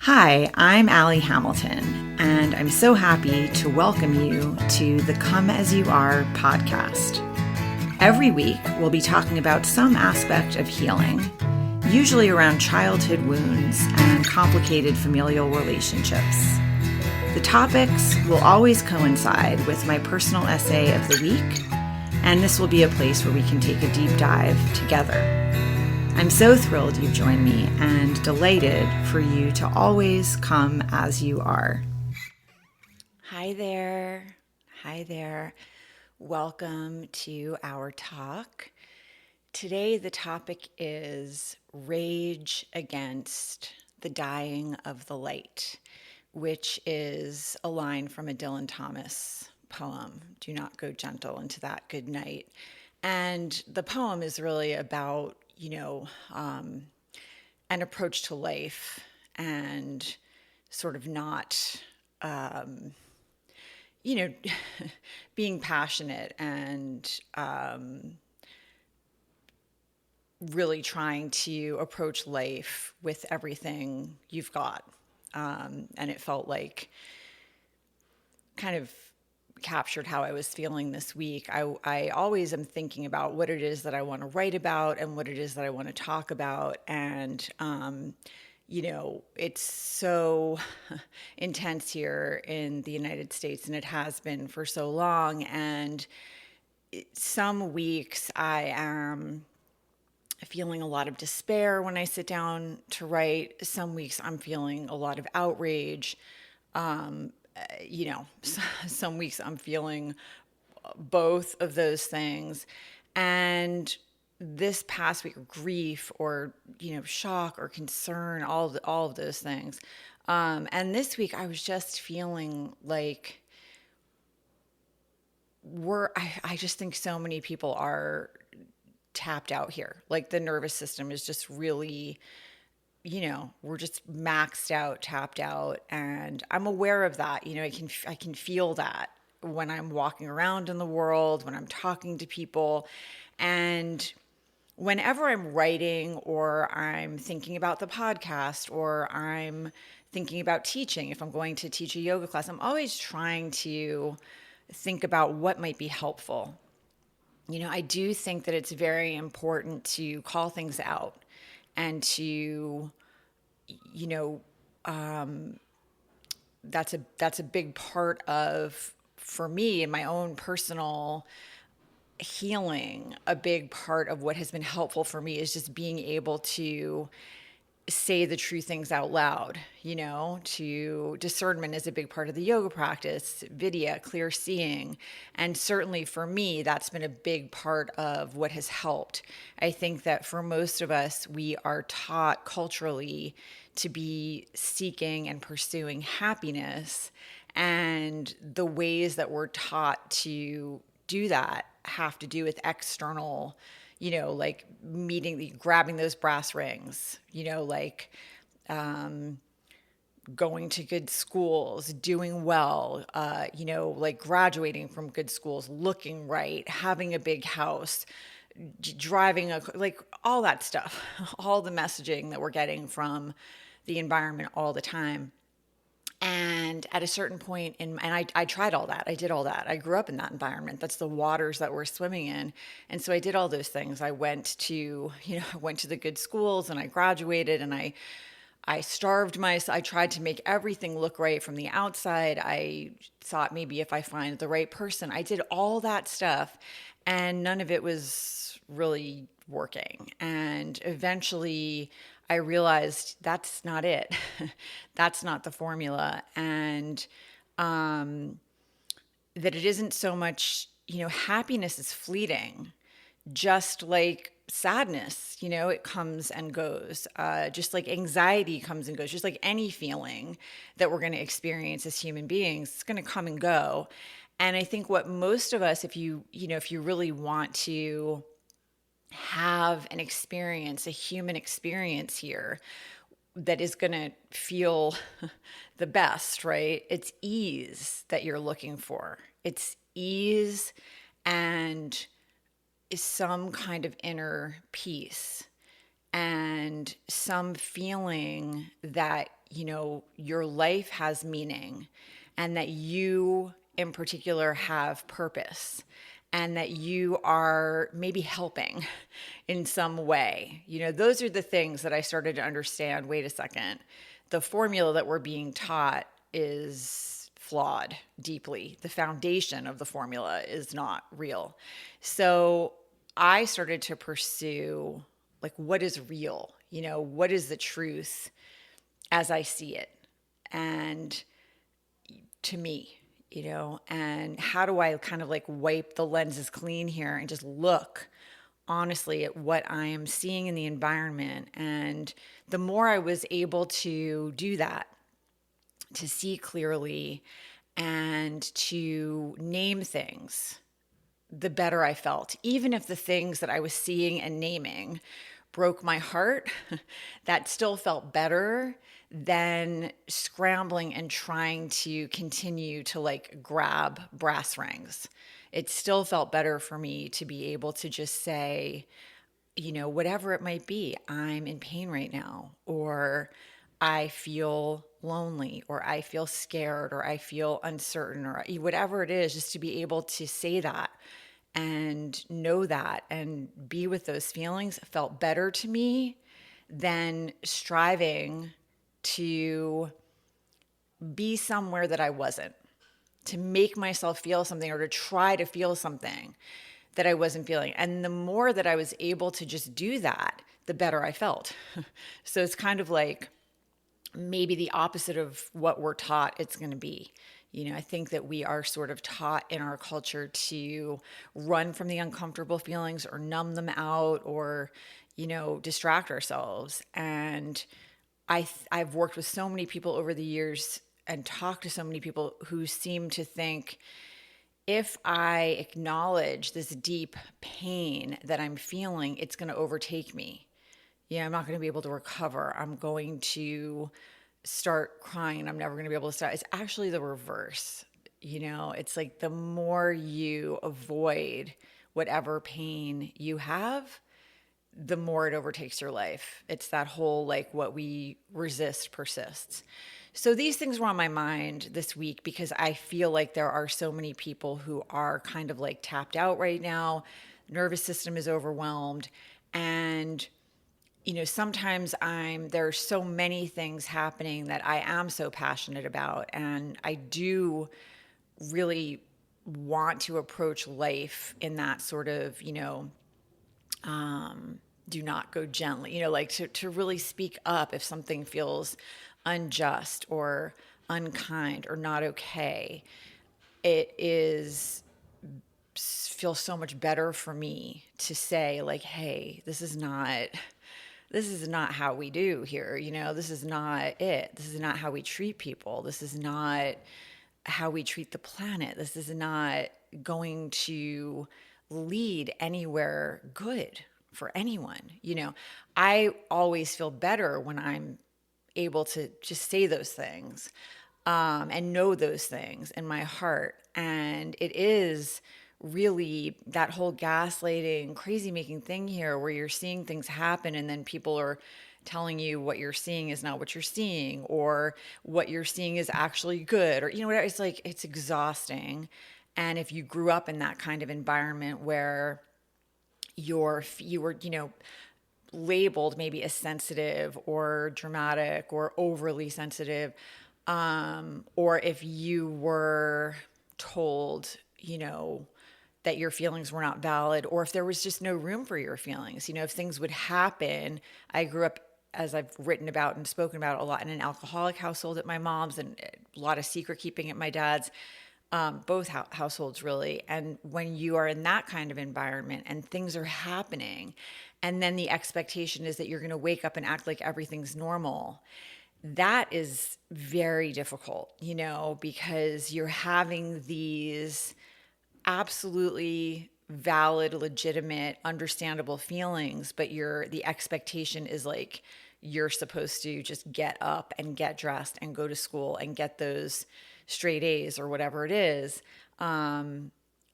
Hi, I'm Allie Hamilton, and I'm so happy to welcome you to the Come As You Are podcast. Every week, we'll be talking about some aspect of healing, usually around childhood wounds and complicated familial relationships. The topics will always coincide with my personal essay of the week, and this will be a place where we can take a deep dive together. I'm so thrilled you've joined me and delighted for you to always come as you are. Hi there. Hi there. Welcome to our talk. Today, the topic is rage against the dying of the light, which is a line from a Dylan Thomas poem, "Do not go gentle into that good night." And the poem is really about an approach to life and sort of not, being passionate and really trying to approach life with everything you've got. And it felt like kind of captured how I was feeling this week. I always am thinking about what it is that I want to write about and what it is that I want to talk about. And, it's so intense here in the United States, and it has been for so long. And some weeks I am feeling a lot of despair when I sit down to write. Some weeks I'm feeling a lot of outrage. Some weeks I'm feeling both of those things. And this past week, grief or, shock or concern, all of those things. And this week I was just feeling like I just think so many people are tapped out here. Like the nervous system is just really, we're just maxed out, tapped out. And I'm aware of that. I can feel that when I'm walking around in the world, when I'm talking to people. And whenever I'm writing or I'm thinking about the podcast or I'm thinking about teaching, if I'm going to teach a yoga class, I'm always trying to think about what might be helpful. I do think that it's very important to call things out and to, that's a big part of, for me, in my own personal healing, a big part of what has been helpful for me is just being able to say the true things out loud. To discernment is a big part of the yoga practice, vidya, clear seeing. And certainly for me, that's been a big part of what has helped. I think that for most of us, we are taught culturally to be seeking and pursuing happiness. And the ways that we're taught to do that have to do with external, like grabbing those brass rings, going to good schools, doing well, like graduating from good schools, looking right, having a big house, driving like all that stuff, all the messaging that we're getting from the environment all the time. And at a certain point I tried all that. I did all that. I grew up in that environment. That's the waters that we're swimming in. And so I did all those things. I went to the good schools and I graduated and I starved myself. I tried to make everything look right from the outside. I thought maybe if I find the right person, I did all that stuff and none of it was really working. And eventually I realized that's not it. That's not the formula. And that it isn't so much, happiness is fleeting, just like sadness, it comes and goes, just like anxiety comes and goes, just like any feeling that we're going to experience as human beings, it's going to come and go. And I think what most of us, if you really want to have an experience, a human experience here that is going to feel the best, right? It's ease that you're looking for. It's ease and some kind of inner peace and some feeling that your life has meaning, and that you in particular have purpose, and that you are maybe helping in some way. Those are the things that I started to understand. Wait a second. The formula that we're being taught is flawed deeply. The foundation of the formula is not real. So I started to pursue, like, what is real? What is the truth as I see it? And to me, and how do I kind of like wipe the lenses clean here and just look honestly at what I am seeing in the environment? And the more I was able to do that, to see clearly and to name things, the better I felt. Even if the things that I was seeing and naming broke my heart, that still felt better than scrambling and trying to continue to like grab brass rings. It still felt better for me to be able to just say, whatever it might be, I'm in pain right now, or I feel lonely, or I feel scared, or I feel uncertain, or whatever it is, just to be able to say that and know that and be with those feelings felt better to me than striving to be somewhere that I wasn't, to make myself feel something or to try to feel something that I wasn't feeling. And the more that I was able to just do that, the better I felt. So it's kind of like maybe the opposite of what we're taught it's going to be. I think that we are sort of taught in our culture to run from the uncomfortable feelings or numb them out or, distract ourselves. And I've worked with so many people over the years and talked to so many people who seem to think, if I acknowledge this deep pain that I'm feeling, it's going to overtake me. I'm not going to be able to recover. I'm going to start crying and I'm never going to be able to stop. It's actually the reverse. It's like the more you avoid whatever pain you have, the more it overtakes your life. It's that whole, like, what we resist persists. So these things were on my mind this week because I feel like there are so many people who are kind of like tapped out right now. Nervous system is overwhelmed. And sometimes there are so many things happening that I am so passionate about. And I do really want to approach life in that sort of, do not go gently, like to really speak up if something feels unjust or unkind or not okay. It feels so much better for me to say, like, hey, this is not how we do here. This is not it. This is not how we treat people. This is not how we treat the planet. This is not going to lead anywhere good for anyone. I always feel better when I'm able to just say those things and know those things in my heart. And it is really that whole gaslighting, crazy making thing here where you're seeing things happen and then people are telling you what you're seeing is not what you're seeing, or what you're seeing is actually good, or whatever. It's like, it's exhausting. And if you grew up in that kind of environment where you were labeled maybe as sensitive or dramatic or overly sensitive, or if you were told, that your feelings were not valid, or if there was just no room for your feelings, if things would happen. I grew up, as I've written about and spoken about a lot, in an alcoholic household at my mom's and a lot of secret keeping at my dad's. Both households really. And when you are in that kind of environment and things are happening, and then the expectation is that you're going to wake up and act like everything's normal, that is very difficult, because you're having these absolutely valid, legitimate, understandable feelings, but the expectation is like, you're supposed to just get up and get dressed and go to school and get those straight A's or whatever it is.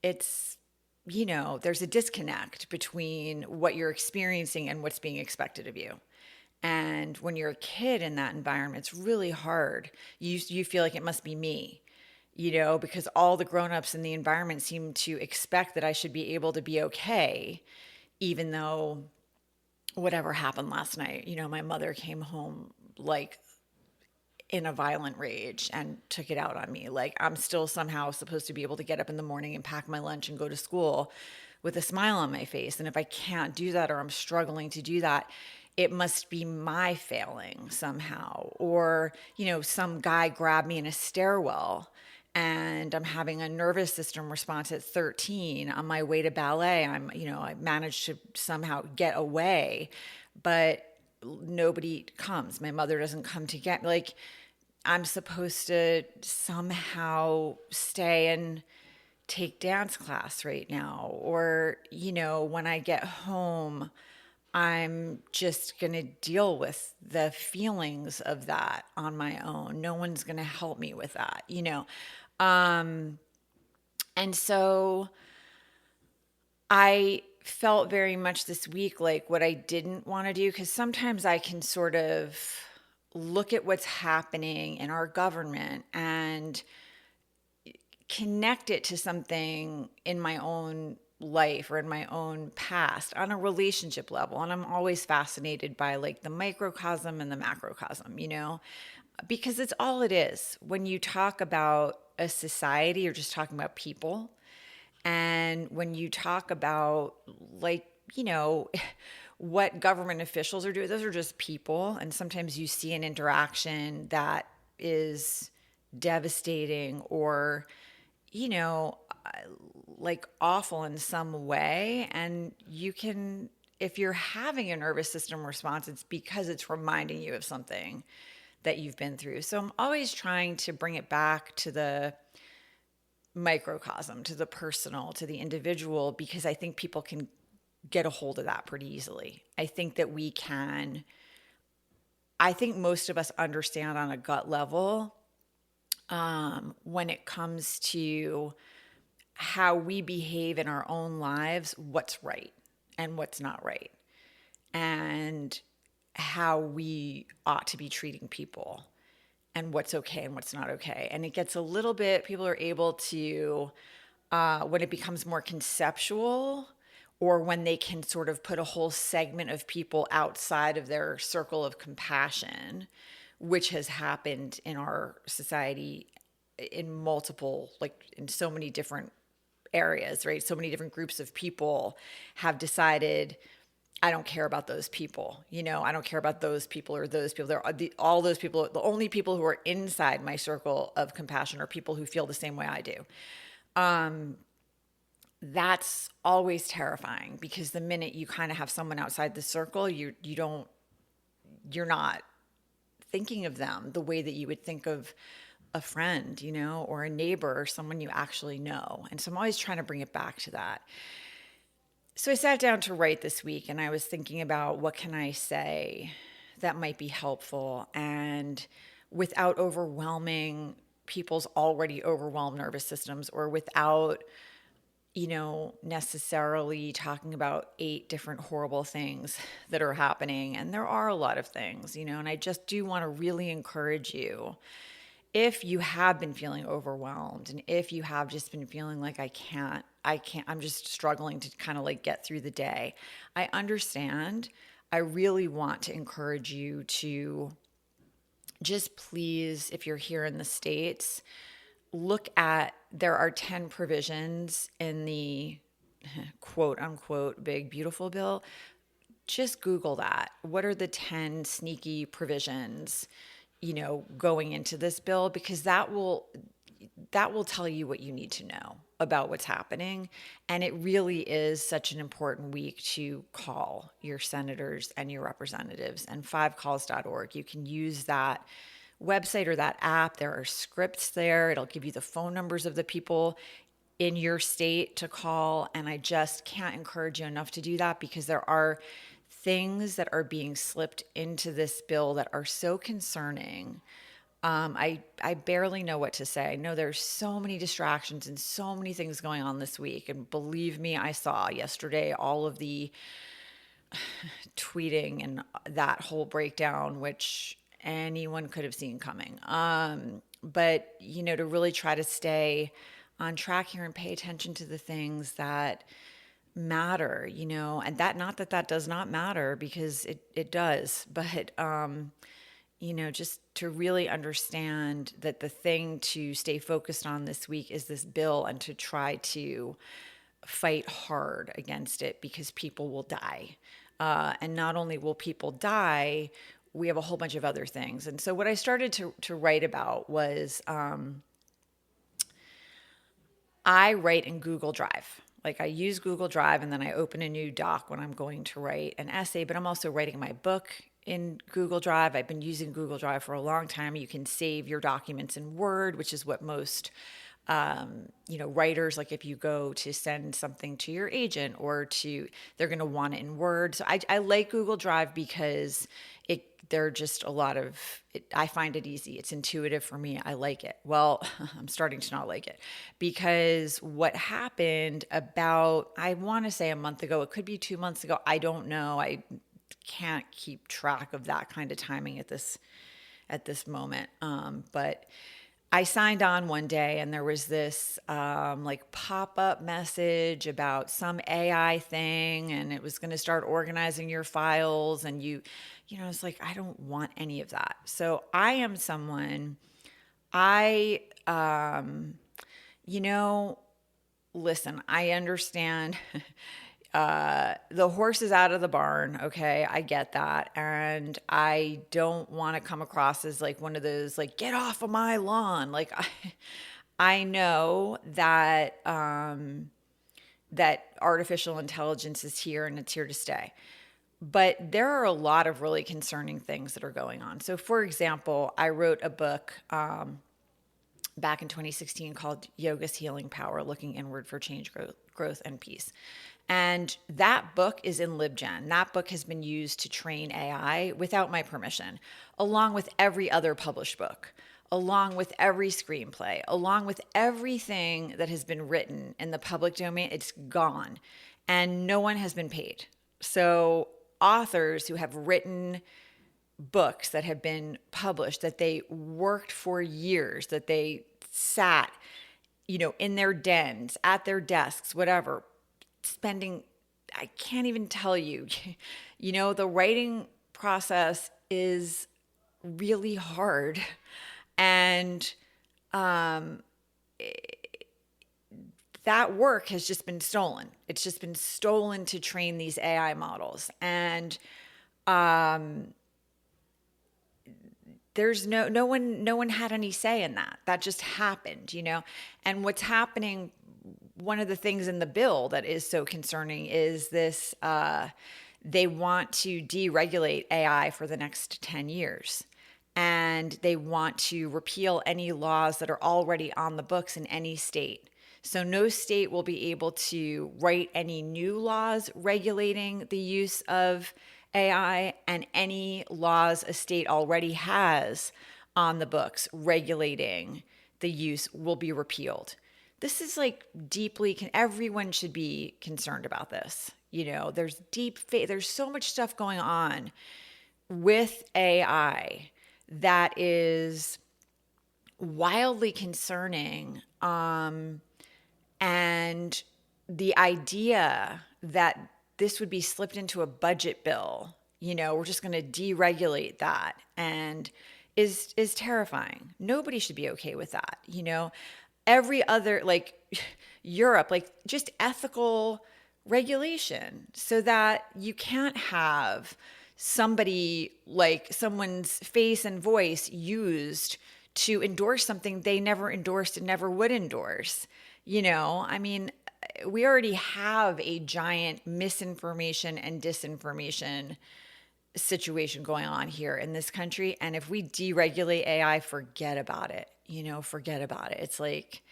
It's, there's a disconnect between what you're experiencing and what's being expected of you. And when you're a kid in that environment, it's really hard. You feel like it must be me, because all the grown-ups in the environment seem to expect that I should be able to be okay, even though whatever happened last night, my mother came home like in a violent rage and took it out on me. Like I'm still somehow supposed to be able to get up in the morning and pack my lunch and go to school with a smile on my face. And if I can't do that or I'm struggling to do that, it must be my failing somehow. Or, some guy grabbed me in a stairwell and I'm having a nervous system response at 13 on my way to ballet. I managed to somehow get away, but nobody comes. My mother doesn't come to get me. Like, I'm supposed to somehow stay and take dance class right now. Or, when I get home, I'm just going to deal with the feelings of that on my own. No one's going to help me with that. And so I felt very much this week like what I didn't want to do, because sometimes I can sort of look at what's happening in our government and connect it to something in my own life or in my own past on a relationship level. And I'm always fascinated by like the microcosm and the macrocosm, because it's all it is. When you talk about a society, you're just talking about people. And when you talk about like, what government officials are doing, those are just people. And sometimes you see an interaction that is devastating or, like awful in some way. And you can, if you're having a nervous system response, it's because it's reminding you of something that you've been through. So I'm always trying to bring it back to the microcosm, to the personal, to the individual, because I think people can get a hold of that pretty easily. I think most of us understand on a gut level when it comes to how we behave in our own lives, what's right and what's not right, and how we ought to be treating people and what's okay and what's not okay. And it gets a little bit, people are able to, when it becomes more conceptual, or when they can sort of put a whole segment of people outside of their circle of compassion, which has happened in our society in multiple, like in so mmany different areas, right? So many different groups of people have decided, I don't care about those people. I don't care about those people or those people. All those people, the only people who are inside my circle of compassion are people who feel the same way I do. That's always terrifying, because the minute you kind of have someone outside the circle, you're not thinking of them the way that you would think of a friend, or a neighbor or someone you actually know. And so I'm always trying to bring it back to that. So I sat down to write this week, and I was thinking about what can I say that might be helpful and without overwhelming people's already overwhelmed nervous systems, or without necessarily talking about 8 different horrible things that are happening. And there are a lot of things, and I just do want to really encourage you, if you have been feeling overwhelmed, and if you have just been feeling like I'm just struggling to kind of like get through the day, I understand. I really want to encourage you to just please, if you're here in the States, there are 10 provisions in the quote unquote big beautiful bill. Just Google that. What are the 10 sneaky provisions, going into this bill? Because that will tell you what you need to know about what's happening. And it really is such an important week to call your senators and your representatives. And 5calls.org, you can use that website or that app. There are scripts there. It'll give you the phone numbers of the people in your state to call. And I just can't encourage you enough to do that, because there are things that are being slipped into this bill that are so concerning. I barely know what to say. I know there's so many distractions and so many things going on this week. And believe me, I saw yesterday all of the tweeting and that whole breakdown, which anyone could have seen coming. But, to really try to stay on track here and pay attention to the things that matter, and that, not that that does not matter, because it does, but, just to really understand that the thing to stay focused on this week is this bill, and to try to fight hard against it, because people will die. And not only will people die, we have a whole bunch of other things. And so what I started to write about was, I write in Google Drive. Like, I use Google Drive, and then I open a new doc when I'm going to write an essay, but I'm also writing my book in Google Drive. I've been using Google Drive for a long time. You can save your documents in Word, which is what most writers, like if you go to send something to your agent they're going to want it in Word. So I like Google Drive because they're just a lot of it. I find it easy. It's intuitive for me. I like it. Well, I'm starting to not like it, because what happened about, I want to say a month ago, it could be 2 months ago. I don't know. I can't keep track of that kind of timing at this moment. But I signed on one day, and there was this pop-up message about some AI thing, and it was going to start organizing your files, and it's like, I don't want any of that. So I am someone, listen, I understand. The horse is out of the barn. Okay. I get that. And I don't want to come across as like one of those, like, get off of my lawn. Like, I know that, that artificial intelligence is here, and it's here to stay. But there are a lot of really concerning things that are going on. So, for example, I wrote a book, back in 2016 called Yoga's Healing Power: Looking Inward for Change, Growth, and Peace. And that book is in LibGen. That book has been used to train AI without my permission, along with every other published book, along with every screenplay, along with everything that has been written in the public domain. It's gone, and no one has been paid. So authors who have written books that have been published, that they worked for years, that they sat, in their dens, at their desks, whatever, spending, I can't even tell you, the writing process is really hard. And that work has just been stolen. It's just been stolen to train these AI models. And there's no one had any say in that. That just happened, And what's happening, one of the things in the bill that is so concerning is this, they want to deregulate AI for the next 10 years. And they want to repeal any laws that are already on the books in any state. So no state will be able to write any new laws regulating the use of AI, and any laws a state already has on the books regulating the use will be repealed. This is like everyone should be concerned about this. There's there's so much stuff going on with AI that is wildly concerning. And the idea that this would be slipped into a budget bill, we're just going to deregulate that, and is terrifying. Nobody should be okay with that. Every other, like Europe, like just ethical regulation, so that you can't have somebody, like someone's face and voice used to endorse something they never endorsed and never would endorse. I mean, we already have a giant misinformation and disinformation situation going on here in this country. And if we deregulate AI, forget about it. Forget about it. It's like,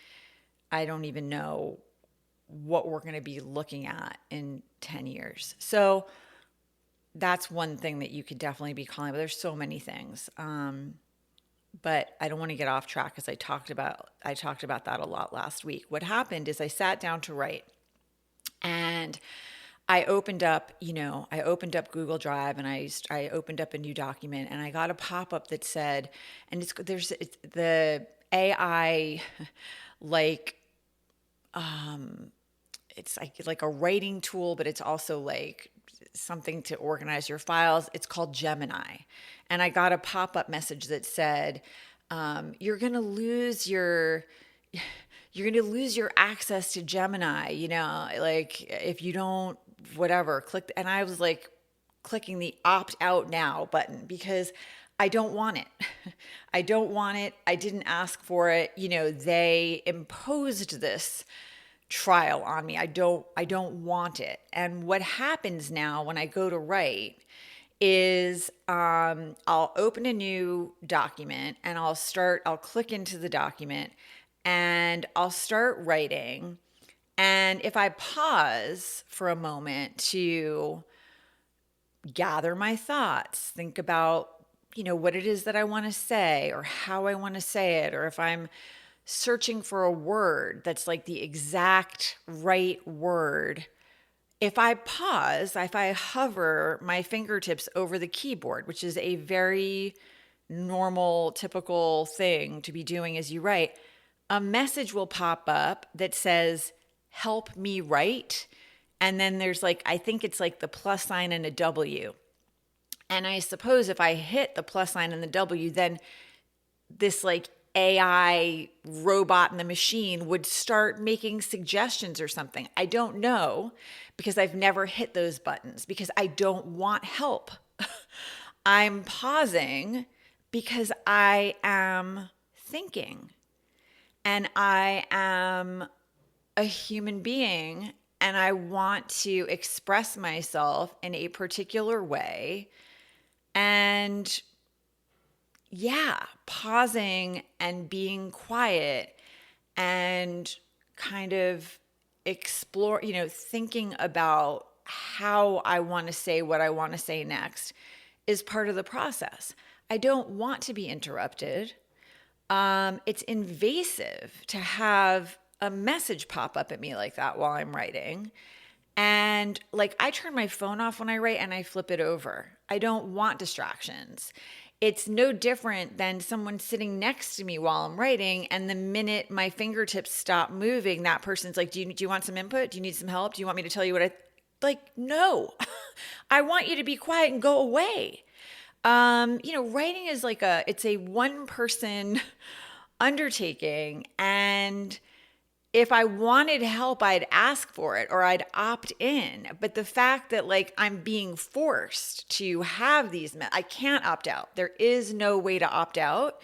I don't even know what we're going to be looking at in 10 years. So that's one thing that you could definitely be calling, but there's so many things. But I don't want to get off track, because I talked about that a lot last week. What happened is I sat down to write, and I opened up Google Drive, and I opened up a new document, and I got a pop-up that said, and it's the AI, like, it's like a writing tool, but it's also like something to organize your files. It's called Gemini. And I got a pop-up message that said, you're going to lose your access to Gemini, like if you don't, whatever, click. And I was like clicking the opt out now button because I don't want it. I don't want it. I didn't ask for it. They imposed this trial on me. I don't want it. And what happens now when I go to write is I'll open a new document, and I'll click into the document, and I'll start writing. And if I pause for a moment to gather my thoughts, think about, what it is that I want to say or how I want to say it, or if I'm searching for a word that's like the exact right word, if I pause, if I hover my fingertips over the keyboard, which is a very normal, typical thing to be doing as you write, a message will pop up that says, help me write. And then there's I think it's like the plus sign and a W. And I suppose if I hit the plus sign and the W, then this AI robot in the machine would start making suggestions or something. I don't know, because I've never hit those buttons because I don't want help. I'm pausing because I am thinking, and I am a human being, and I want to express myself in a particular way. And pausing and being quiet and kind of explore, thinking about how I want to say what I want to say next is part of the process. I don't want to be interrupted. It's invasive to have a message pop up at me like that while I'm writing. And I turn my phone off when I write, and I flip it over. I don't want distractions. It's no different than someone sitting next to me while I'm writing, and the minute my fingertips stop moving, that person's like, do you want some input? Do you need some help? Do you want me to tell you what no, I want you to be quiet and go away. Writing is it's a one person undertaking, and if I wanted help, I'd ask for it or I'd opt in. But the fact that I'm being forced to have I can't opt out. There is no way to opt out,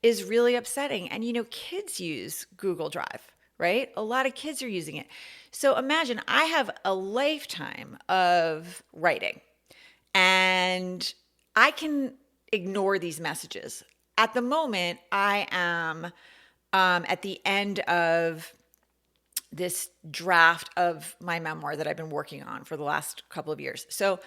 is really upsetting. And kids use Google Drive, right? A lot of kids are using it. So imagine I have a lifetime of writing, and I can ignore these messages. At the moment, I am at the end of this draft of my memoir that I've been working on for the last couple of years. So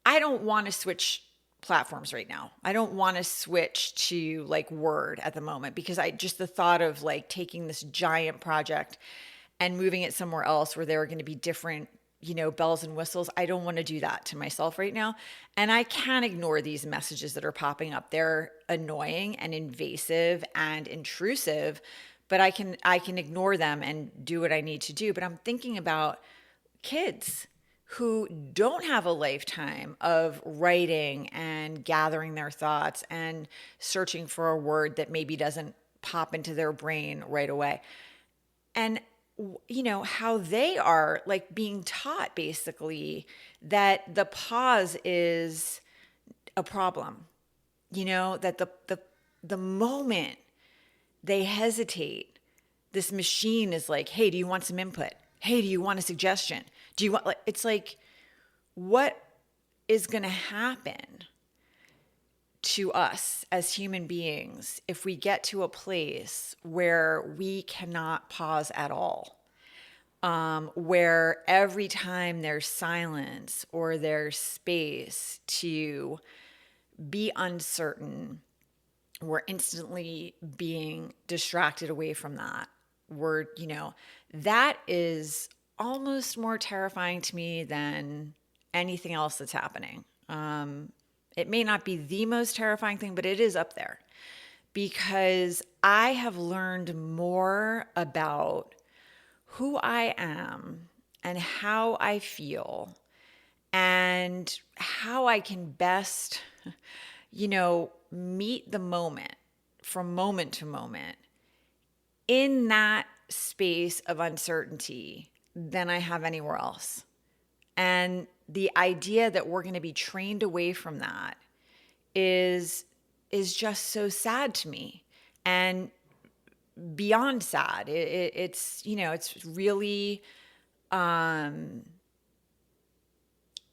I don't want to switch platforms right now. I don't want to switch to Word at the moment, because the thought of taking this giant project and moving it somewhere else where there are going to be different, bells and whistles. I don't want to do that to myself right now. And I can't ignore these messages that are popping up. They're annoying and invasive and intrusive, but I can ignore them and do what I need to do. But I'm thinking about kids who don't have a lifetime of writing and gathering their thoughts and searching for a word that maybe doesn't pop into their brain right away. And how they are being taught basically that the pause is a problem, that the moment they hesitate, this machine is hey, do you want some input? Hey, do you want a suggestion? Do you want, it's what is going to happen to us as human beings if we get to a place where we cannot pause at all? Where every time there's silence or there's space to be uncertain, we're instantly being distracted away from that. That is almost more terrifying to me than anything else that's happening. It may not be the most terrifying thing, but it is up there because I have learned more about who I am and how I feel and how I can best, meet the moment from moment to moment in that space of uncertainty than I have anywhere else. And the idea that we're going to be trained away from that is just so sad to me, and beyond sad. It's really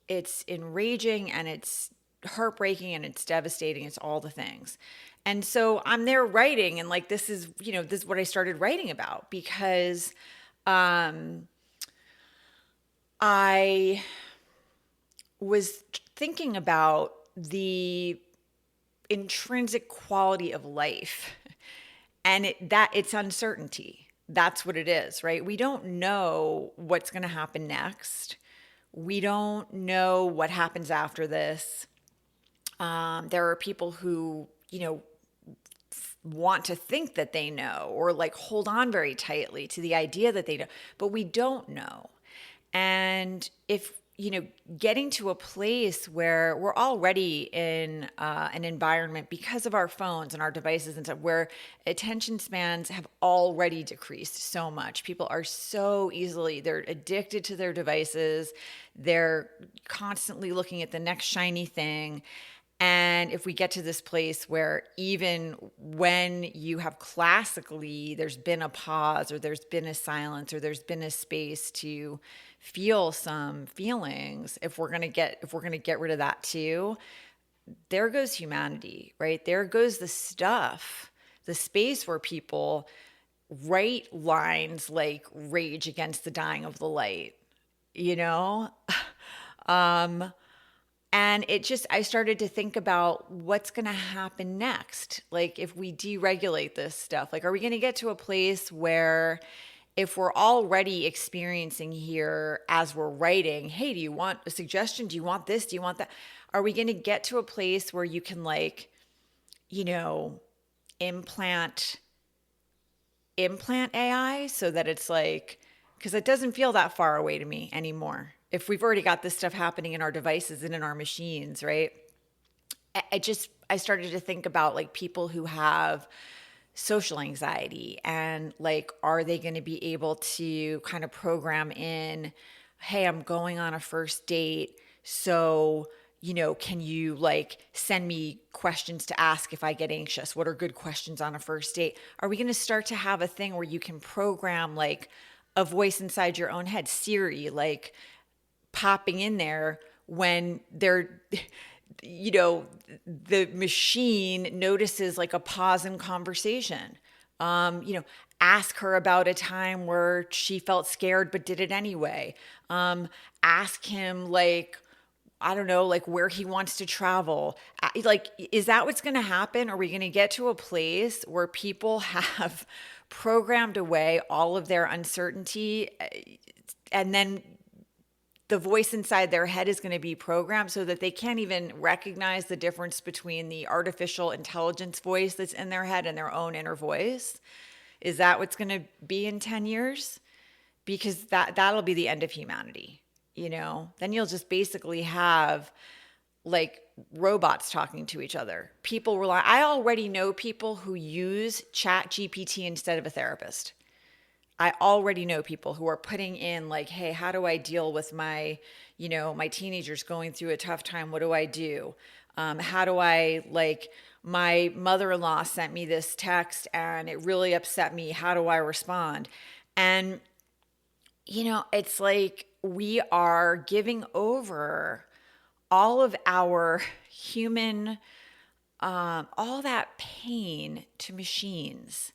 it's enraging, and it's heartbreaking, and it's devastating. It's all the things. And so I'm there writing, and like this is what I started writing about because I was thinking about the intrinsic quality of life, and it's uncertainty. That's what it is, right? We don't know what's going to happen next. We don't know what happens after this. There are people who, want to think that they know, or like hold on very tightly to the idea that they know, but we don't know. And if, getting to a place where we're already in an environment because of our phones and our devices and stuff, where attention spans have already decreased so much. People are they're addicted to their devices. They're constantly looking at the next shiny thing. And if we get to this place where even when you have classically, there's been a pause, or there's been a silence, or there's been a space to feel some feelings, if we're going to get rid of that too, there goes humanity, right? There goes the stuff, the space where people write lines like rage against the dying of the light, And I started to think about what's going to happen next. Like, if we deregulate this stuff, like, are we going to get to a place where, if we're already experiencing here as we're writing, hey, do you want a suggestion? Do you want this? Do you want that? Are we going to get to a place where you can implant AI so that it's like, because it doesn't feel that far away to me anymore. If we've already got this stuff happening in our devices and in our machines, right? I started to think about like people who have social anxiety, and like, are they going to be able to kind of program in, hey, I'm going on a first date, so can you like send me questions to ask if I get anxious? What are good questions on a first date? Are we going to start to have a thing where you can program like a voice inside your own head, Siri, like popping in there when they're, the machine notices like a pause in conversation? Ask her about a time where she felt scared but did it anyway. Ask him like, I don't know, like where he wants to travel. Like, is that what's going to happen? Are we going to get to a place where people have programmed away all of their uncertainty, and then the voice inside their head is going to be programmed so that they can't even recognize the difference between the artificial intelligence voice that's in their head and their own inner voice? Is that what's going to be in 10 years? Because that'll be the end of humanity. Then you'll just basically have like robots talking to each other. I already know people who use Chat GPT instead of a therapist. I already know people who are putting in like, hey, how do I deal with my teenagers going through a tough time? What do I do? How do I, like, my mother-in-law sent me this text and it really upset me. How do I respond? And, it's like we are giving over all of our human, all that pain to machines.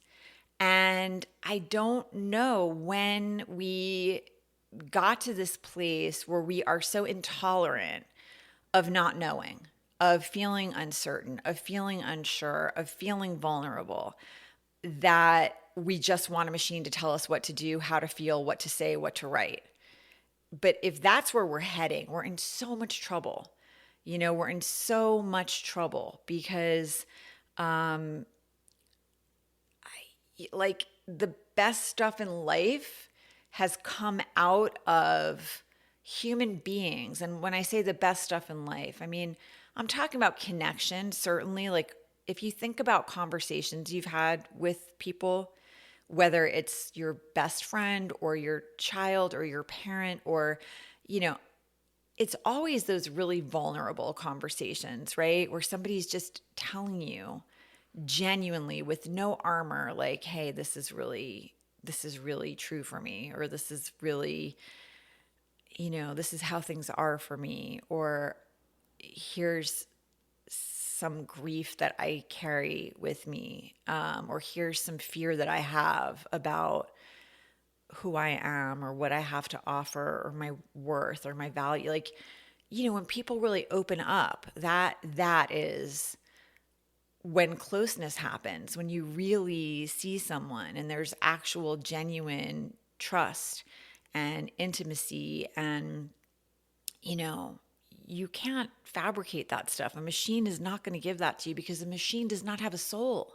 And I don't know when we got to this place where we are so intolerant of not knowing, of feeling uncertain, of feeling unsure, of feeling vulnerable, that we just want a machine to tell us what to do, how to feel, what to say, what to write. But if that's where we're heading, we're in so much trouble. We're in so much trouble because like the best stuff in life has come out of human beings. And when I say the best stuff in life, I mean, I'm talking about connection, certainly. Like if you think about conversations you've had with people, whether it's your best friend or your child or your parent or, it's always those really vulnerable conversations, right? Where somebody's just telling you genuinely with no armor, like, hey, this is really true for me, or this is really, this is how things are for me, or here's some grief that I carry with me, or here's some fear that I have about who I am or what I have to offer or my worth or my value. Like, when people really open up, that is when closeness happens, when you really see someone and there's actual genuine trust and intimacy, and you can't fabricate that stuff. A machine is not going to give that to you because a machine does not have a soul.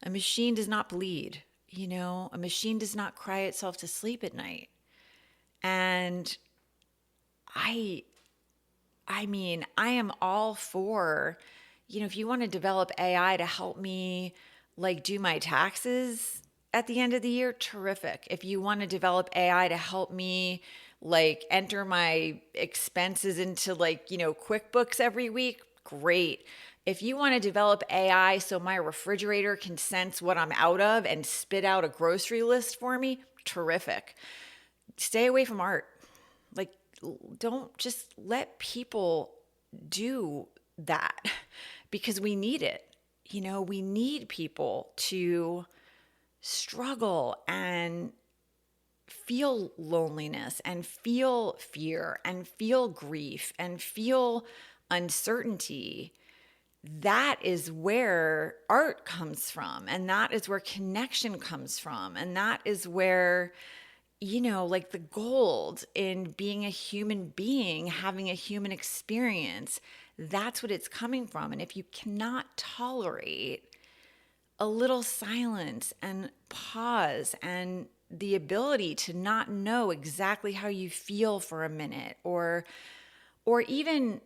A machine does not bleed. A machine does not cry itself to sleep at night. And I mean, I am all for, if you want to develop AI to help me like do my taxes at the end of the year, terrific. If you want to develop AI to help me like enter my expenses into like, QuickBooks every week, great. If you want to develop AI so my refrigerator can sense what I'm out of and spit out a grocery list for me, terrific. Stay away from art. Like, don't just let people do that because we need it. We need people to struggle and feel loneliness and feel fear and feel grief and feel uncertainty. That is where art comes from, and that is where connection comes from, and that is where, like the gold in being a human being, having a human experience, that's what it's coming from. And if you cannot tolerate a little silence and pause and the ability to not know exactly how you feel for a minute, or even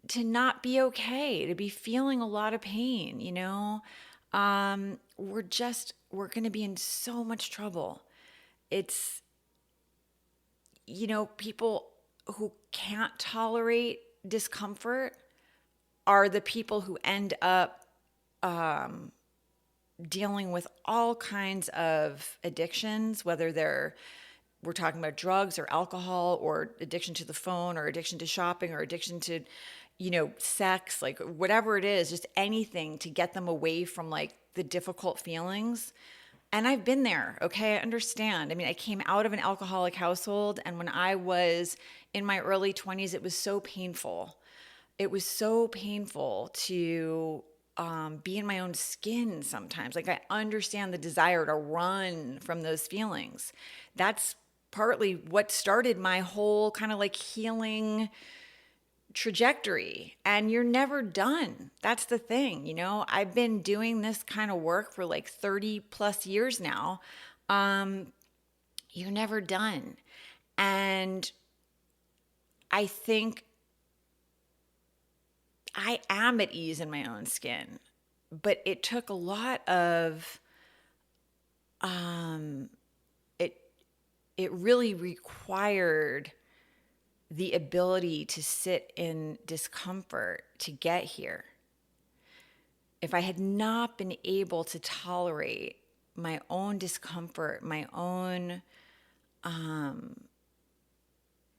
to not be okay, to be feeling a lot of pain, we're going to be in so much trouble. It's, people who can't tolerate discomfort are the people who end up dealing with all kinds of addictions, whether we're talking about drugs or alcohol or addiction to the phone or addiction to shopping or addiction to, sex, like whatever it is, just anything to get them away from like the difficult feelings. And I've been there, okay? I understand. I mean, I came out of an alcoholic household, and when I was in my early 20s, it was so painful. It was so painful to be in my own skin sometimes. Like, I understand the desire to run from those feelings. That's partly what started my whole kind of like healing trajectory. And you're never done. That's the thing. I've been doing this kind of work for like 30 plus years now. You're never done. And I think I am at ease in my own skin, but it took a lot of, it really required the ability to sit in discomfort to get here. If I had not been able to tolerate my own discomfort, my own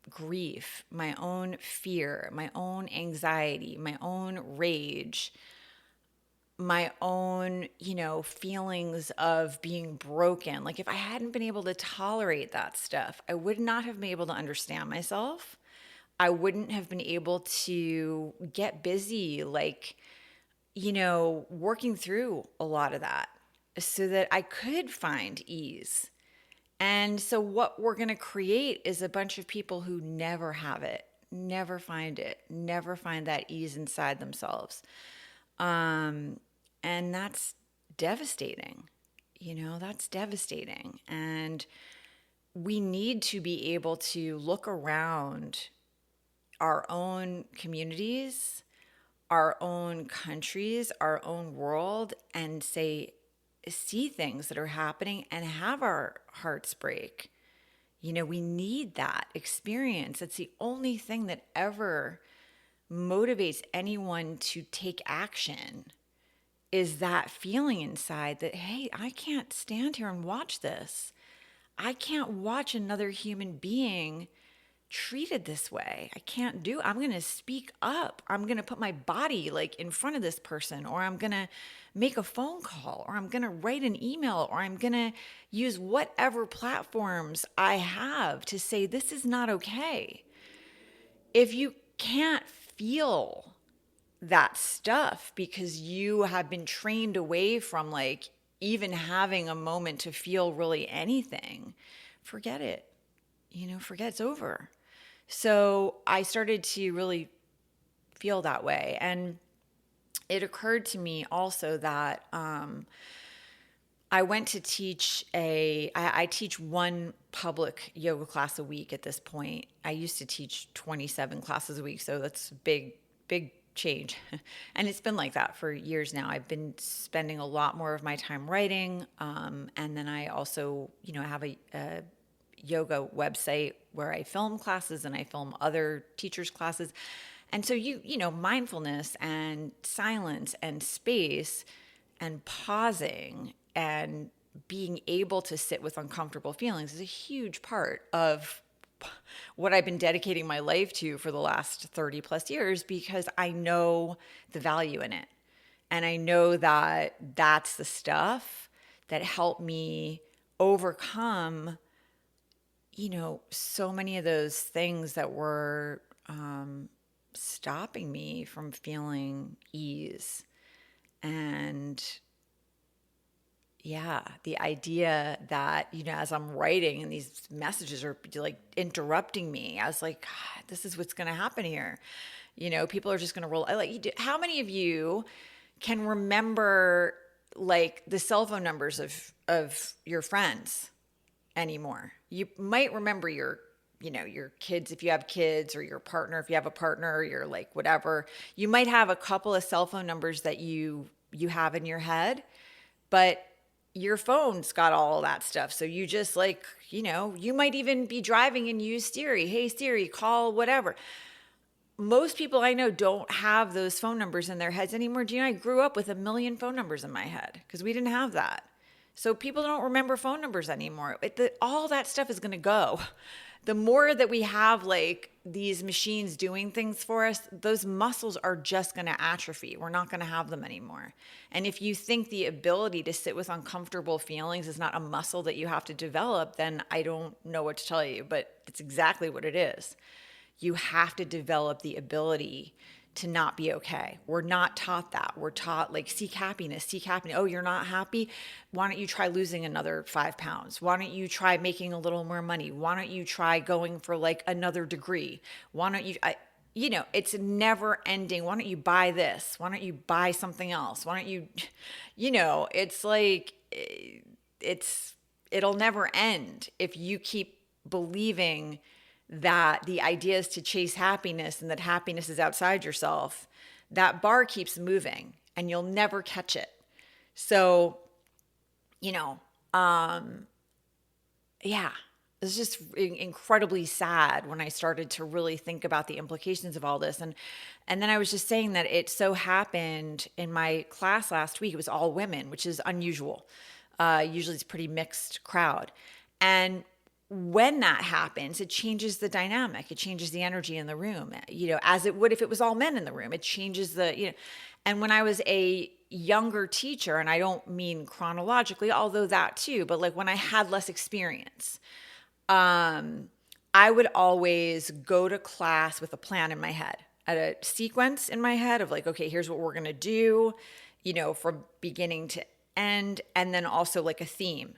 grief, my own fear, my own anxiety, my own rage, my own, feelings of being broken. Like if I hadn't been able to tolerate that stuff, I would not have been able to understand myself. I wouldn't have been able to get busy, like, working through a lot of that so that I could find ease And so what we're going to create is a bunch of people who never have it, never find it, never find that ease inside themselves. And that's devastating. That's devastating. And we need to be able to look around our own communities, our own countries, our own world, and see things that are happening and have our hearts break. We need that experience. It's the only thing that ever motivates anyone to take action, is that feeling inside that, hey, I can't stand here and watch this. I can't watch another human being treated this way. I'm going to speak up. I'm going to put my body like in front of this person, or I'm going to make a phone call, or I'm going to write an email, or I'm going to use whatever platforms I have to say, this is not okay. If you can't feel that stuff because you have been trained away from like even having a moment to feel really anything, forget it. Forget, it's over. So I started to really feel that way. And it occurred to me also that I went to teach I teach one public yoga class a week at this point. I used to teach 27 classes a week, so that's big change. And it's been like that for years now. I've been spending a lot more of my time writing. And then I also, have a yoga website where I film classes and I film other teachers' classes. And so mindfulness and silence and space and pausing and being able to sit with uncomfortable feelings is a huge part of what I've been dedicating my life to for the last 30 plus years, because I know the value in it. And I know that that's the stuff that helped me overcome, so many of those things that were stopping me from feeling ease. And yeah, the idea that, as I'm writing and these messages are like interrupting me, I was like, God, this is what's going to happen here. People are just going to roll. How many of you can remember like the cell phone numbers of your friends anymore? You might remember your kids, if you have kids, or your partner, if you have a partner, or your like whatever. You might have a couple of cell phone numbers that you have in your head, but your phone's got all of that stuff. So you just like, you might even be driving and use Siri. Hey, Siri, call whatever. Most people I know don't have those phone numbers in their heads anymore. Do you know, I grew up with a million phone numbers in my head because we didn't have that. So people don't remember phone numbers anymore. All that stuff is going to go. The more that we have like these machines doing things for us, those muscles are just going to atrophy. We're not going to have them anymore. And if you think the ability to sit with uncomfortable feelings is not a muscle that you have to develop, then I don't know what to tell you, but it's exactly what it is. You have to develop the ability to not be okay. We're not taught that. We're taught like, seek happiness. Oh, you're not happy? Why don't you try losing another 5 pounds? Why don't you try making a little more money? Why don't you try going for like another degree? Why don't you, it's never ending. Why don't you buy this? Why don't you buy something else? Why don't you, it's like, it'll never end if you keep believing that the idea is to chase happiness and that happiness is outside yourself. That bar keeps moving and you'll never catch it. So, yeah, it's just incredibly sad when I started to really think about the implications of all this. And then I was just saying that it so happened in my class last week, it was all women, which is unusual. Usually it's a pretty mixed crowd. And when that happens, it changes the dynamic. It changes the energy in the room, as it would if it was all men in the room. It changes and when I was a younger teacher, and I don't mean chronologically, although that too, but like when I had less experience, I would always go to class with a plan in my head, a sequence in my head of like, okay, here's what we're going to do, from beginning to end. And then also like a theme.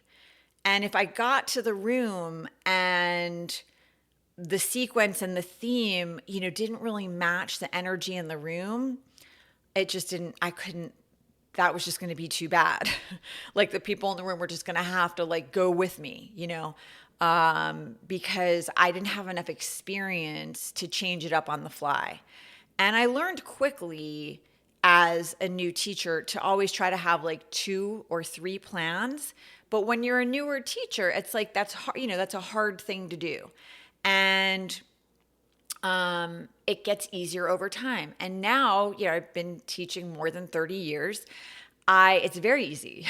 And if I got to the room and the sequence and the theme, didn't really match the energy in the room, it just didn't, I couldn't, that was just going to be too bad. Like the people in the room were just going to have to like go with me, because I didn't have enough experience to change it up on the fly. And I learned quickly as a new teacher to always try to have like 2 or 3 plans. But when you're a newer teacher, it's like that's hard, that's a hard thing to do. And it gets easier over time. And now, I've been teaching more than 30 years. It's very easy.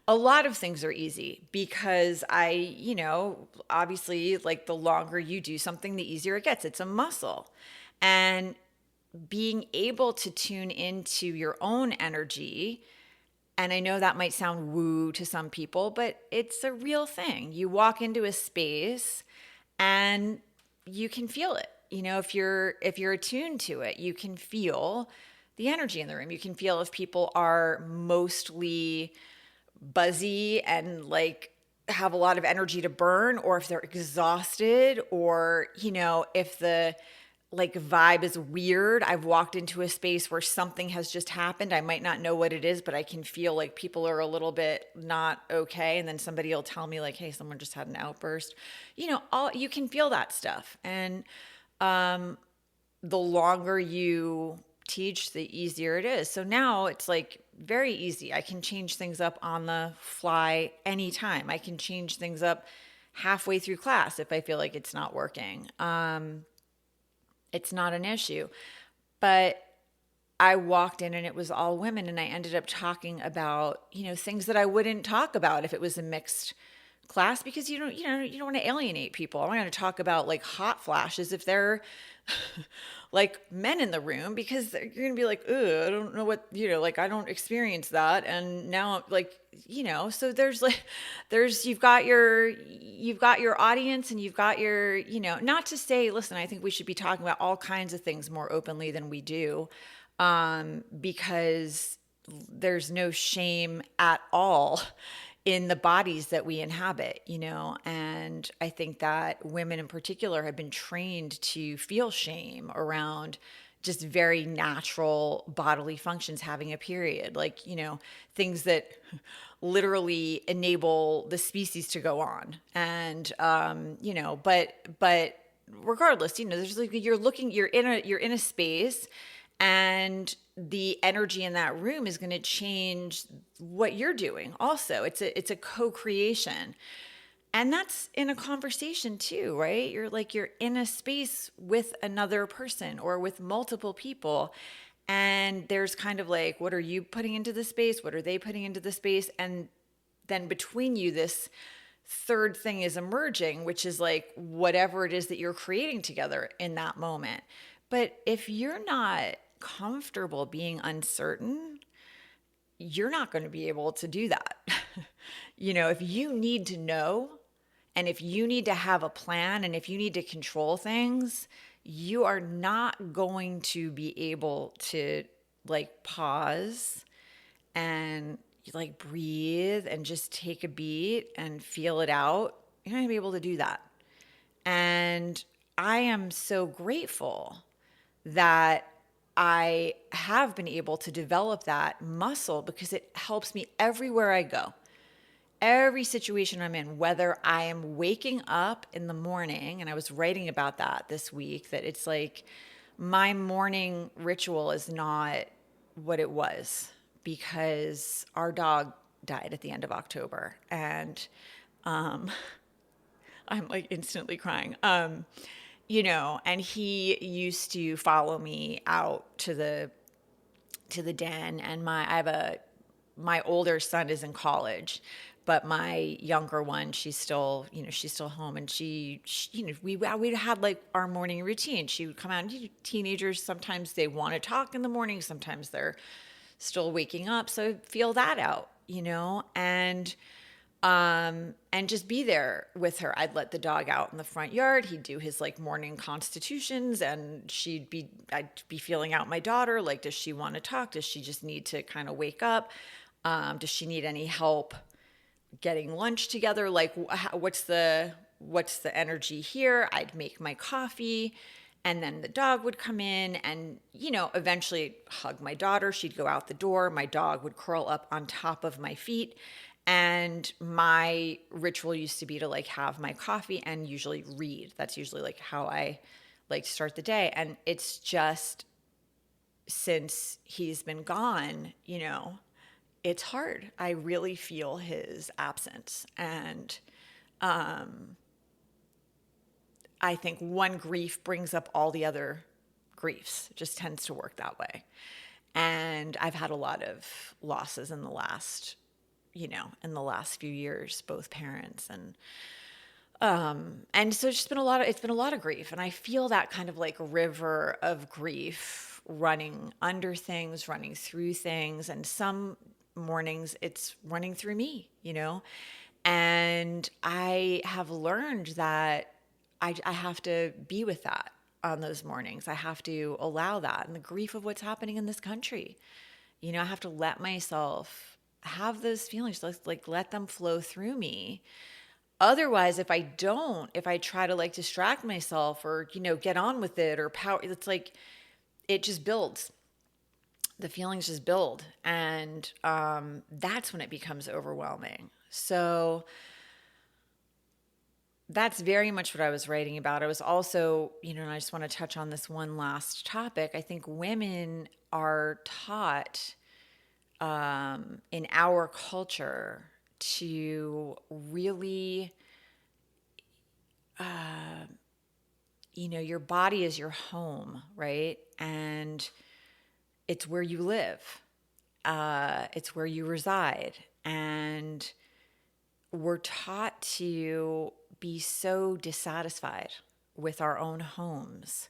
A lot of things are easy because obviously, like the longer you do something, the easier it gets. It's a muscle. And being able to tune into your own energy, and I know that might sound woo to some people, but it's a real thing. You walk into a space and you can feel it. If you're attuned to it, you can feel the energy in the room. You can feel if people are mostly buzzy and like have a lot of energy to burn, or if they're exhausted, or if the like vibe is weird. I've walked into a space where something has just happened. I might not know what it is, but I can feel like people are a little bit not okay. And then somebody will tell me like, hey, someone just had an outburst. You can feel that stuff. And the longer you teach, the easier it is. So now it's like very easy. I can change things up on the fly anytime. I can change things up halfway through class if I feel like it's not working. It's not an issue. But I walked in and it was all women, and I ended up talking about, things that I wouldn't talk about if it was a mixed class, because you don't want to alienate people. I'm not going to talk about like hot flashes if they're like men in the room, because you're going to be like, ugh, I don't know what, like I don't experience that. And now like, so you've got your audience, and you've got your, not to say, listen, I think we should be talking about all kinds of things more openly than we do, because there's no shame at all in the bodies that we inhabit, and I think that women in particular have been trained to feel shame around just very natural bodily functions, having a period, like, things that literally enable the species to go on. And, but regardless, there's like, you're in a space, and the energy in that room is going to change what you're doing. Also, it's a co-creation. And that's in a conversation too, right? You're in a space with another person or with multiple people. And there's kind of like, what are you putting into the space? What are they putting into the space? And then between you, this third thing is emerging, which is like whatever it is that you're creating together in that moment. But if you're not comfortable being uncertain, you're not going to be able to do that. If you need to know, and if you need to have a plan, and if you need to control things, you are not going to be able to like pause and like breathe and just take a beat and feel it out. You're not going to be able to do that. And I am so grateful that I have been able to develop that muscle, because it helps me everywhere I go. Every situation I'm in, whether I am waking up in the morning, and I was writing about that this week, that it's like my morning ritual is not what it was, because our dog died at the end of October, and I'm like instantly crying. And he used to follow me out to the den, and my older son is in college, but my younger one, she's still home, and she we had like our morning routine. She would come out, and teenagers, sometimes they want to talk in the morning, sometimes they're still waking up, so feel that out, and just be there with her. I'd let the dog out in the front yard. He'd do his like morning constitutions, and I'd be feeling out my daughter. Like, does she want to talk? Does she just need to kind of wake up? Does she need any help getting lunch together. Like, what's the energy here? I'd make my coffee, and then the dog would come in and, eventually hug my daughter. She'd go out the door. My dog would curl up on top of my feet. And my ritual used to be to like have my coffee and usually read. That's usually like how I like to start the day. And it's just, since he's been gone, it's hard. I really feel his absence. And I think one grief brings up all the other griefs. It just tends to work that way. And I've had a lot of losses in the last few years, both parents. And so it's been a lot of grief. And I feel that kind of like river of grief running under things, running through things. And some mornings it's running through me, and I have learned that I have to be with that on those mornings. I have to allow that, and the grief of what's happening in this country. I have to let myself have those feelings, like let them flow through me. Otherwise, if I try to like distract myself or, get on with it or power, it's like, it just builds. The feelings just build. And that's when it becomes overwhelming. So that's very much what I was writing about. I was also, and I just want to touch on this one last topic. I think women are taught in our culture to really, your body is your home, right? And it's where you live. It's where you reside. And we're taught to be so dissatisfied with our own homes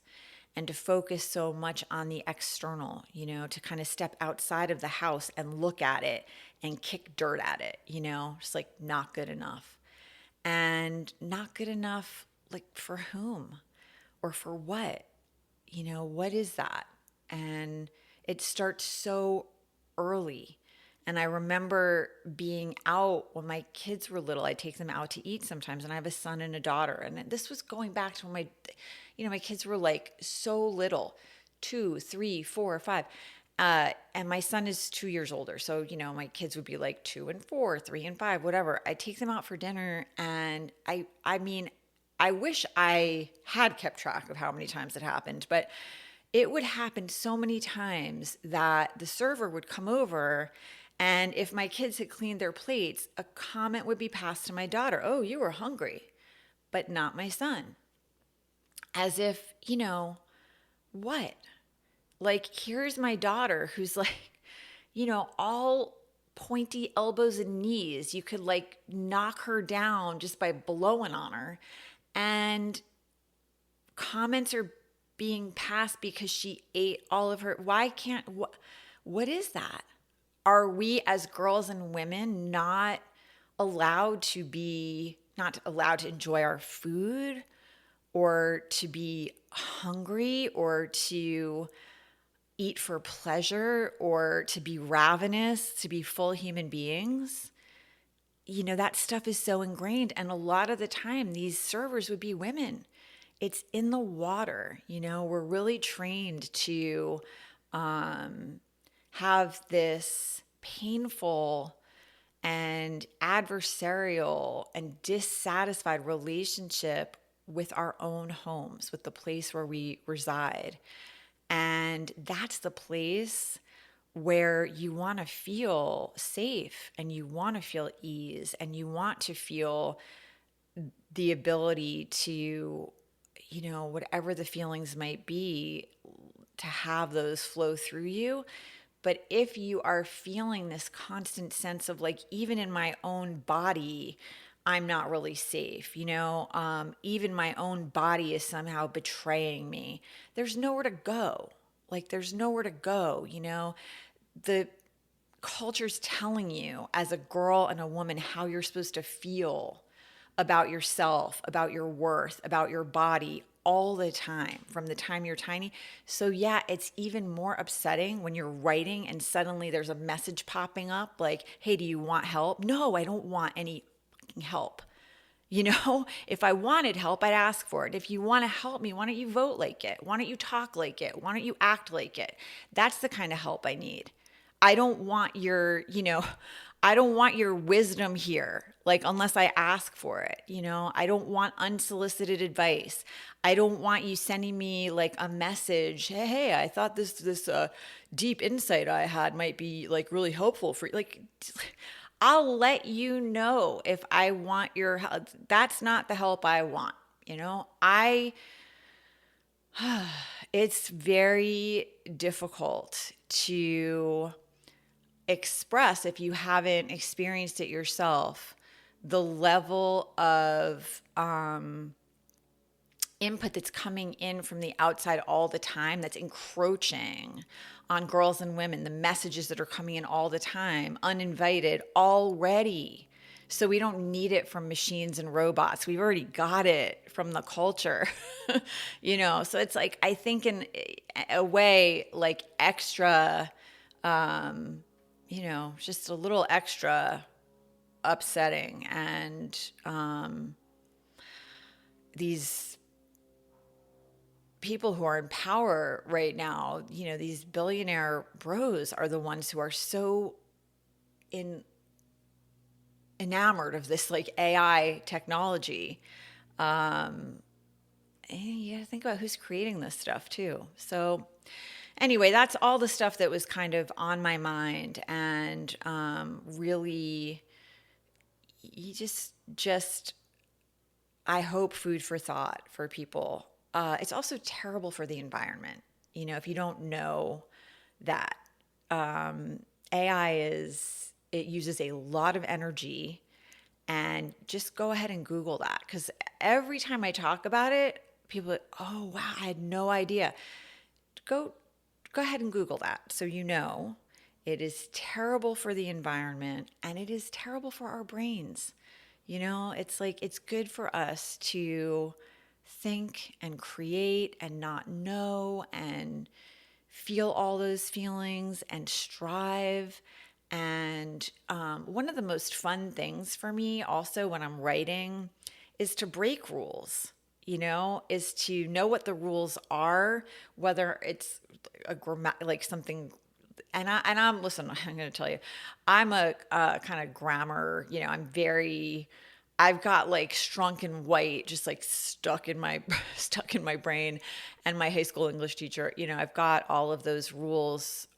and to focus so much on the external, to kind of step outside of the house and look at it and kick dirt at it, just like not good enough. And not good enough, like for whom or for what? What is that? And it starts so early. And I remember being out when my kids were little. I take them out to eat sometimes, and I have a son and a daughter. And this was going back to when my kids were like so little, 2, 3, 4, 5. And my son is 2 years older. So, my kids would be like 2 and 4, 3 and 5, whatever. I take them out for dinner, and I mean, I wish I had kept track of how many times it happened, but it would happen so many times that the server would come over, and if my kids had cleaned their plates, a comment would be passed to my daughter. Oh, you were hungry, but not my son. As if, what? Like, here's my daughter who's like, all pointy elbows and knees. You could like knock her down just by blowing on her. And comments are being passed because she ate all of her. What is that? Are we as girls and women not allowed to enjoy our food, or to be hungry, or to eat for pleasure, or to be ravenous, to be full human beings? That stuff is so ingrained. And a lot of the time, these servers would be women. It's in the water. We're really trained to have this painful and adversarial and dissatisfied relationship with our own homes, with the place where we reside. And that's the place where you want to feel safe, and you want to feel ease, and you want to feel the ability to, whatever the feelings might be, to have those flow through you. But if you are feeling this constant sense of like, even in my own body, I'm not really safe, even my own body is somehow betraying me, there's nowhere to go. The culture's telling you as a girl and a woman how you're supposed to feel about yourself, about your worth, about your body all the time from the time you're tiny. So yeah, it's even more upsetting when you're writing and suddenly there's a message popping up like, hey, do you want help? No, I don't want any fucking help. You know, if I wanted help, I'd ask for it. If you want to help me, why don't you vote like it? Why don't you talk like it? Why don't you act like it? That's the kind of help I need. I don't want your, I don't want your wisdom here, like, unless I ask for it. I don't want unsolicited advice. I don't want you sending me like a message. Hey, I thought this deep insight I had might be like really helpful for you. Like, I'll let you know if I want your help. That's not the help I want. It's very difficult to express, if you haven't experienced it yourself, the level of input that's coming in from the outside all the time, that's encroaching on girls and women, the messages that are coming in all the time, uninvited already. So we don't need it from machines and robots. We've already got it from the culture, So it's like, I think in a way, like extra, just a little extra upsetting. And these people who are in power right now, these billionaire bros are the ones who are so enamored of this like AI technology. And you gotta think about who's creating this stuff too. So anyway, that's all the stuff that was kind of on my mind, and really, you just I hope food for thought for people. It's also terrible for the environment. If you don't know that, AI it uses a lot of energy, and just go ahead and Google that, because every time I talk about it, people are like, oh wow, I had no idea. Go ahead and Google that, so it is terrible for the environment, and it is terrible for our brains. It's like, it's good for us to think and create and not know and feel all those feelings and strive. And one of the most fun things for me also when I'm writing is to break rules, is to know what the rules are, whether it's like something. And listen, I'm going to tell you, I'm a kind of grammar, I've got like Strunk and White just like stuck in my brain, and my high school English teacher, I've got all of those rules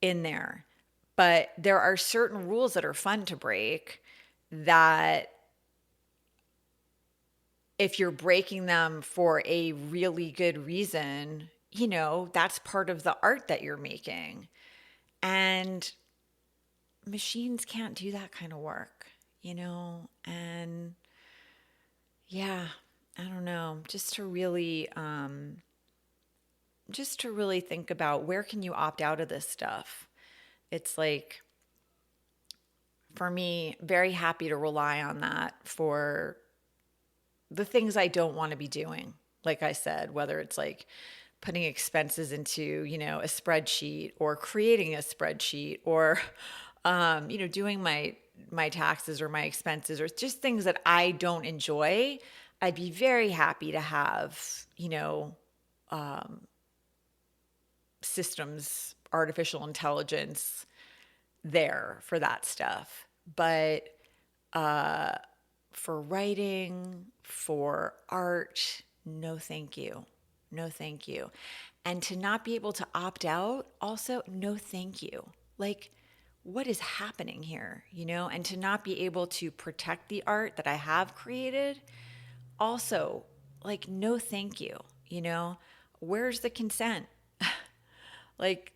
in there. But there are certain rules that are fun to break, that if you're breaking them for a really good reason, that's part of the art that you're making. And machines can't do that kind of work, and yeah, I don't know, just to really think about, where can you opt out of this stuff? It's like, for me, very happy to rely on that for the things I don't want to be doing. Like I said, whether it's like putting expenses into, a spreadsheet, or creating a spreadsheet, or, doing my taxes or my expenses, or just things that I don't enjoy. I'd be very happy to have, systems, artificial intelligence there for that stuff. But for writing, for art, no thank you. No thank you. And to not be able to opt out, also, no thank you. Like, what is happening here, And to not be able to protect the art that I have created, also, like, no thank you, Where's the consent? Like,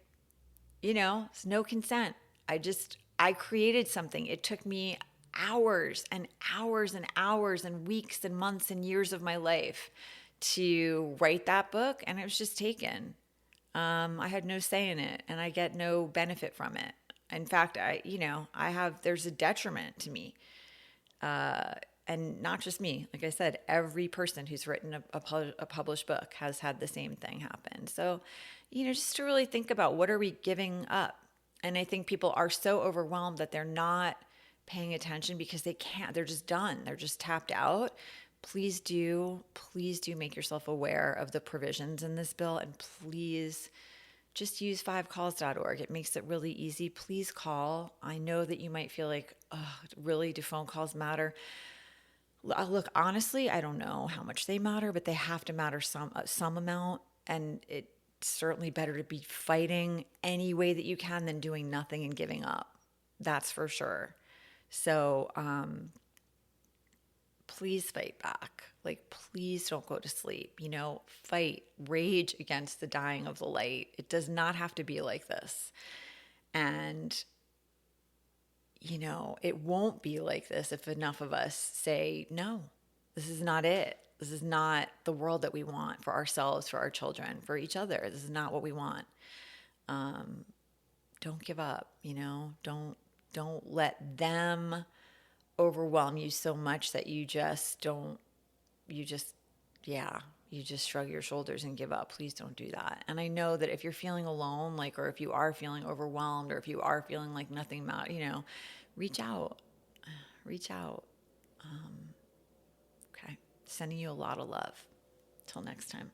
it's no consent. I created something. It took me hours and hours and hours and weeks and months and years of my life to write that book, and it was just taken. I had no say in it, and I get no benefit from it. In fact, there's a detriment to me. And not just me. Like I said, every person who's written a published book has had the same thing happen. So, just to really think about, what are we giving up? And I think people are so overwhelmed that they're not paying attention because they can't. They're just done. They're just tapped out. Please do make yourself aware of the provisions in this bill, and please just use 5calls.org. It makes it really easy. Please call. I know that you might feel like, oh, really, do phone calls matter? Look, honestly, I don't know how much they matter, but they have to matter some amount. And it's certainly better to be fighting any way that you can than doing nothing and giving up. That's for sure. So please fight back. Like, please don't go to sleep. Fight, rage against the dying of the light. It does not have to be like this. And it won't be like this if enough of us say, no, this is not it. This is not the world that we want for ourselves, for our children, for each other. This is not what we want. Don't give up, don't let them overwhelm you so much that you just shrug your shoulders and give up. Please don't do that. And I know that if you're feeling alone, or if you are feeling overwhelmed, or if you are feeling like nothing matters, reach out. Okay. Sending you a lot of love. Till next time.